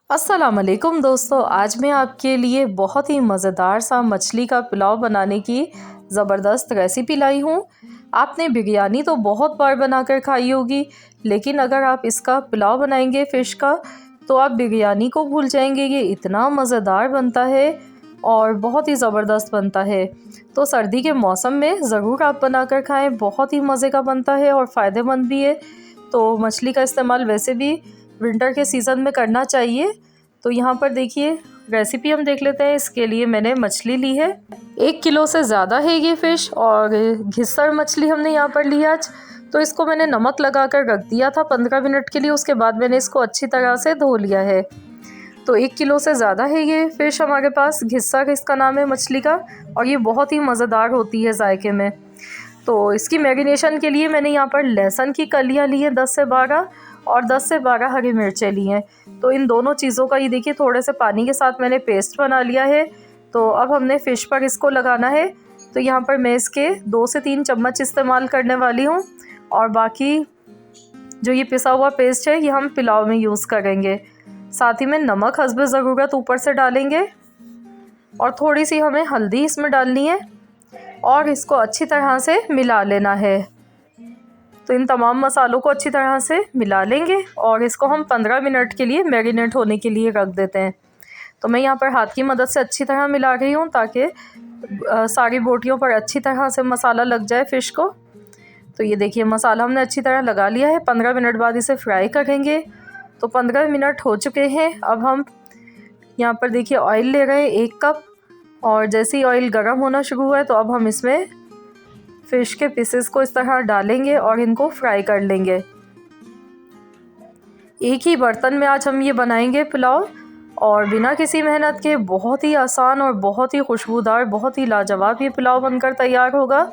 अस्सलाम वालेकुम दोस्तों, आज मैं आपके लिए बहुत ही मज़ेदार सा मछली का पुलाव बनाने की ज़बरदस्त रेसिपी लाई हूँ। आपने बिरयानी तो बहुत बार बनाकर खाई होगी, लेकिन अगर आप इसका पुलाव बनाएंगे फ़िश का तो आप बिरयानी को भूल जाएंगे। ये इतना मज़ेदार बनता है और बहुत ही ज़बरदस्त बनता है। तो सर्दी के मौसम में ज़रूर आप बनाकर खाएं, बहुत ही मज़े का बनता है और फ़ायदेमंद भी है। तो मछली का इस्तेमाल वैसे भी विंटर के सीज़न में करना चाहिए। तो यहाँ पर देखिए रेसिपी हम देख लेते हैं। इसके लिए मैंने मछली ली है, 1 किलो से ज़्यादा है ये फ़िश, और घिस्सर मछली हमने यहाँ पर ली आज। तो इसको मैंने नमक लगा कर रख दिया था 15 मिनट के लिए। उसके बाद मैंने इसको अच्छी तरह से धो लिया है। तो 1 किलो से ज़्यादा है ये फ़िश हमारे पास। घिस्सर इसका नाम है मछली का, और ये बहुत ही मज़ेदार होती है जायके में। तो इसकी मैरिनेशन के लिए मैंने यहाँ पर लहसुन की कलियाँ ली हैं 10 से 12, और 10 से 12 हरी मिर्चें ली हैं। तो इन दोनों चीज़ों का ये देखिए थोड़े से पानी के साथ मैंने पेस्ट बना लिया है। तो अब हमने फ़िश पर इसको लगाना है। तो यहाँ पर मैं इसके 2 से 3 चम्मच इस्तेमाल करने वाली हूँ, और बाकी जो ये पिसा हुआ पेस्ट है ये हम पुलाव में यूज़ करेंगे। साथ ही में नमक हस्बे ज़रूरत ऊपर से डालेंगे, और थोड़ी सी हमें हल्दी इसमें डालनी है, और इसको अच्छी तरह से मिला लेना है। तो इन तमाम मसालों को अच्छी तरह से मिला लेंगे और इसको हम 15 मिनट के लिए मैरिनेट होने के लिए रख देते हैं। तो मैं यहाँ पर हाथ की मदद से अच्छी तरह मिला रही हूँ ताकि सारी बोटियों पर अच्छी तरह से मसाला लग जाए फ़िश को। तो ये देखिए मसाला हमने अच्छी तरह लगा लिया है। 15 मिनट बाद इसे फ्राई करेंगे। तो 15 मिनट हो चुके हैं। अब हम यहाँ पर देखिए ऑयल ले रहे हैं 1 कप, और जैसे ही ऑयल गर्म होना शुरू हुआ है तो अब हम इसमें फ़िश के पीसेस को इस तरह डालेंगे और इनको फ्राई कर लेंगे। एक ही बर्तन में आज हम ये बनाएंगे पुलाव, और बिना किसी मेहनत के बहुत ही आसान और बहुत ही खुशबूदार, बहुत ही लाजवाब ये पुलाव बनकर तैयार होगा।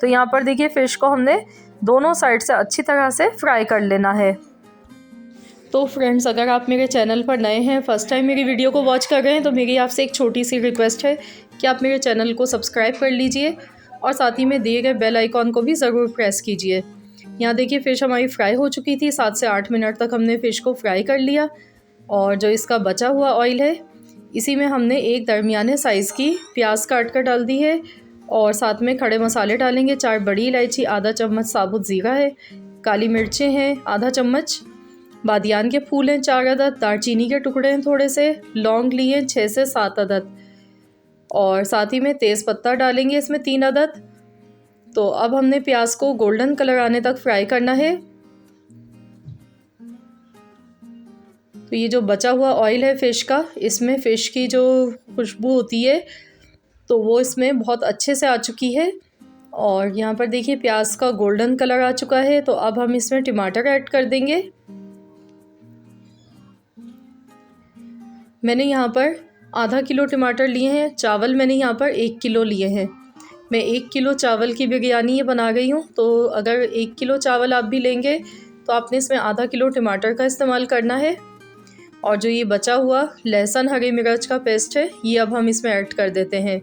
तो यहाँ पर देखिए फ़िश को हमने दोनों साइड से अच्छी तरह से फ्राई कर लेना है। तो फ्रेंड्स, अगर आप मेरे चैनल पर नए हैं, फ़र्स्ट टाइम मेरी वीडियो को वॉच कर रहे हैं, तो मेरी आपसे एक छोटी सी रिक्वेस्ट है कि आप मेरे चैनल को सब्सक्राइब कर लीजिए, और साथ ही में दिए गए बेल आइकॉन को भी ज़रूर प्रेस कीजिए। यहाँ देखिए फ़िश हमारी फ्राई हो चुकी थी। 7 से 8 मिनट तक हमने फ़िश को फ्राई कर लिया, और जो इसका बचा हुआ ऑयल है इसी में हमने एक दरमियाने साइज़ की प्याज काट कर डाल दी है, और साथ में खड़े मसाले डालेंगे। 4 बड़ी इलायची, आधा चम्मच साबुत ज़ीरा है, काली मिर्चें हैं आधा चम्मच, बादियान के फूल हैं 4 अदद, दालचीनी के टुकड़े हैं थोड़े से, लौंग लिए 6 से 7 अदद, और साथ ही में तेज़ पत्ता डालेंगे इसमें 3 अदद। तो अब हमने प्याज को गोल्डन कलर आने तक फ्राई करना है। तो ये जो बचा हुआ ऑयल है फ़िश का, इसमें फ़िश की जो खुशबू होती है तो वो इसमें बहुत अच्छे से आ चुकी है, और यहाँ पर देखिए प्याज का गोल्डन कलर आ चुका है। तो अब हम इसमें टमाटर ऐड कर देंगे। मैंने यहाँ पर आधा किलो टमाटर लिए हैं। चावल मैंने यहाँ पर 1 किलो लिए हैं। मैं 1 किलो चावल की बिरयानी ये बना गई हूँ। तो अगर 1 किलो चावल आप भी लेंगे तो आपने इसमें आधा किलो टमाटर का इस्तेमाल करना है। और जो ये बचा हुआ लहसुन हरी मिर्च का पेस्ट है ये अब हम इसमें ऐड कर देते हैं,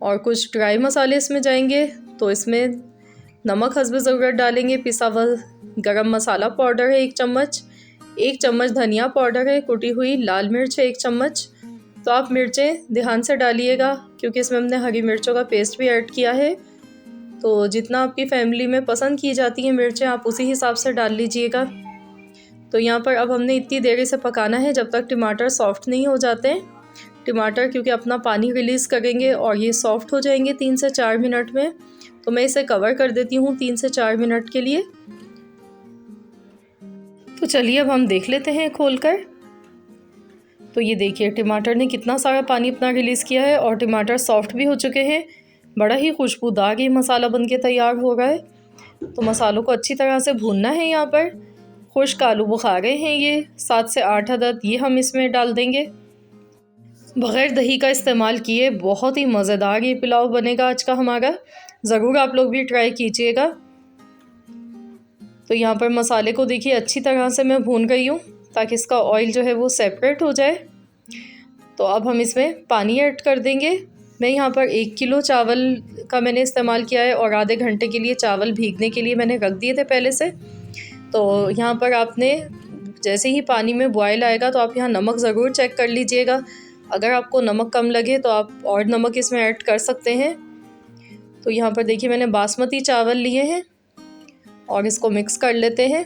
और कुछ ड्राई मसाले इसमें जाएंगे। तो इसमें नमक हस्बे ज़रूरत डालेंगे, पिसा हुआ गरम मसाला पाउडर है 1 चम्मच, 1 चम्मच धनिया पाउडर है, कुटी हुई लाल मिर्च है 1 चम्मच। तो आप मिर्चें ध्यान से डालिएगा क्योंकि इसमें हमने हरी मिर्चों का पेस्ट भी ऐड किया है। तो जितना आपकी फैमिली में पसंद की जाती हैं मिर्चें, आप उसी हिसाब से डाल लीजिएगा। तो यहाँ पर अब हमने इतनी देर इसे पकाना है जब तक टमाटर सॉफ्ट नहीं हो जाते हैं। टमाटर क्योंकि अपना पानी रिलीज़ करेंगे और ये सॉफ्ट हो जाएंगे 3 से 4 मिनट में। तो मैं इसे कवर कर देती हूँ 3 से 4 मिनट के लिए। तो चलिए अब हम देख लेते हैं खोलकर। तो ये देखिए टमाटर ने कितना सारा पानी अपना रिलीज़ किया है, और टमाटर सॉफ्ट भी हो चुके हैं। बड़ा ही खुशबूदार ये मसाला बनके तैयार हो रहा है। तो मसालों को अच्छी तरह से भूनना है। यहाँ पर खुश्क आलू बुखारे हैं ये 7 से 8 अदद, ये हम इसमें डाल देंगे। बग़ैर दही का इस्तेमाल किए बहुत ही मज़ेदार ये पुलाव बनेगा आज का हमारा। ज़रूर आप लोग भी ट्राई कीजिएगा। तो यहाँ पर मसाले को देखिए अच्छी तरह से मैं भून गई हूँ ताकि इसका ऑयल जो है वो सेपरेट हो जाए। तो अब हम इसमें पानी ऐड कर देंगे। मैं यहाँ पर 1 किलो चावल का मैंने इस्तेमाल किया है, और आधे घंटे के लिए चावल भीगने के लिए मैंने रख दिए थे पहले से। तो यहाँ पर आपने जैसे ही पानी में बॉयल आएगा तो आप यहाँ नमक ज़रूर चेक कर लीजिएगा। अगर आपको नमक कम लगे तो आप और नमक इसमें ऐड कर सकते हैं। तो यहाँ पर देखिए मैंने बासमती चावल लिए हैं और इसको मिक्स कर लेते हैं।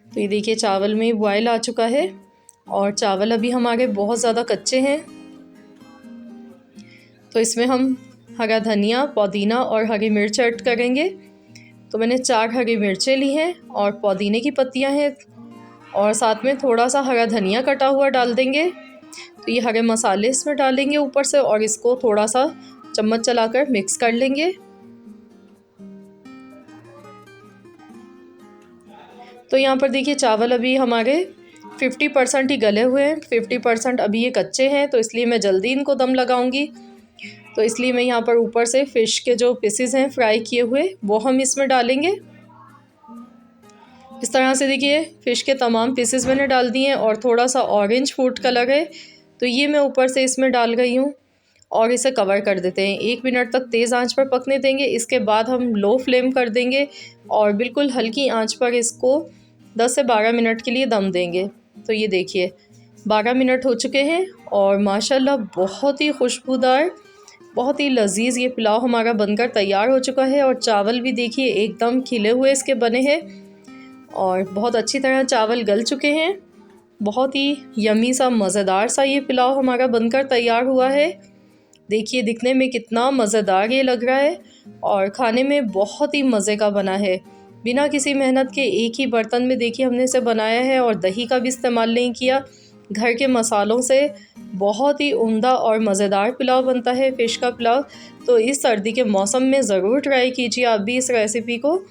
तो ये देखिए चावल में बॉयल आ चुका है और चावल अभी हमारे बहुत ज़्यादा कच्चे हैं। तो इसमें हम हरा धनिया, पुदीना और हरी मिर्च ऐड करेंगे। तो मैंने 4 हरी मिर्चें ली हैं और पुदीने की पत्तियां हैं और साथ में थोड़ा सा हरा धनिया कटा हुआ डाल देंगे। तो ये हरे मसाले इसमें डालेंगे ऊपर से और इसको थोड़ा सा चम्मच चलाकर मिक्स कर लेंगे। तो यहाँ पर देखिए चावल अभी हमारे 50% ही गले हुए हैं, 50% अभी ये कच्चे हैं, तो इसलिए मैं जल्दी इनको दम लगाऊंगी। तो इसलिए मैं यहाँ पर ऊपर से फ़िश के जो पीसेस हैं फ्राई किए हुए वो हम इसमें डालेंगे। इस तरह से देखिए फ़िश के तमाम पीसेस मैंने डाल दिए हैं और थोड़ा सा ऑरेंज फूड कलर है तो ये मैं ऊपर से इसमें डाल गई हूँ और इसे कवर कर देते हैं। 1 मिनट तक तेज़ आंच पर पकने देंगे। इसके बाद हम लो फ्लेम कर देंगे और बिल्कुल हल्की आंच पर इसको 10 से 12 मिनट के लिए दम देंगे। तो ये देखिए 12 मिनट हो चुके हैं और माशाल्लाह बहुत ही खुशबूदार, बहुत ही लजीज ये पुलाव हमारा बनकर तैयार हो चुका है। और चावल भी देखिए एकदम खिले हुए इसके बने हैं और बहुत अच्छी तरह चावल गल चुके हैं। बहुत ही यमी सा मज़ेदार सा ये पुलाव हमारा बनकर तैयार हुआ है। देखिए दिखने में कितना मज़ेदार ये लग रहा है और खाने में बहुत ही मज़े का बना है। बिना किसी मेहनत के एक ही बर्तन में देखिए हमने इसे बनाया है और दही का भी इस्तेमाल नहीं किया। घर के मसालों से बहुत ही उम्दा और मज़ेदार पुलाव बनता है, फ़िश का पुलाव। तो इस सर्दी के मौसम में ज़रूर ट्राई कीजिए आप भी इस रेसिपी को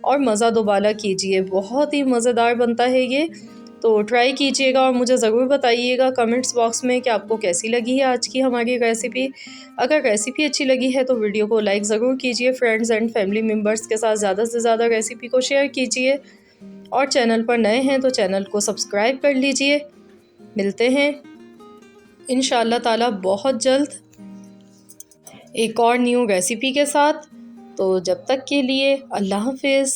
और मज़ा दोबारा कीजिए। बहुत ही मज़ेदार बनता है ये, तो ट्राई कीजिएगा और मुझे ज़रूर बताइएगा कमेंट्स बॉक्स में कि आपको कैसी लगी है आज की हमारी रेसिपी। अगर रेसिपी अच्छी लगी है तो वीडियो को लाइक ज़रूर कीजिए, फ्रेंड्स एंड फैमिली मेम्बर्स के साथ ज़्यादा से ज़्यादा रेसिपी को शेयर कीजिए और चैनल पर नए हैं तो चैनल को सब्सक्राइब कर लीजिए। मिलते हैं इंशाअल्लाह ताला बहुत जल्द एक और न्यू रेसिपी के साथ। तो जब तक के लिए अल्लाह हाफ़िज़।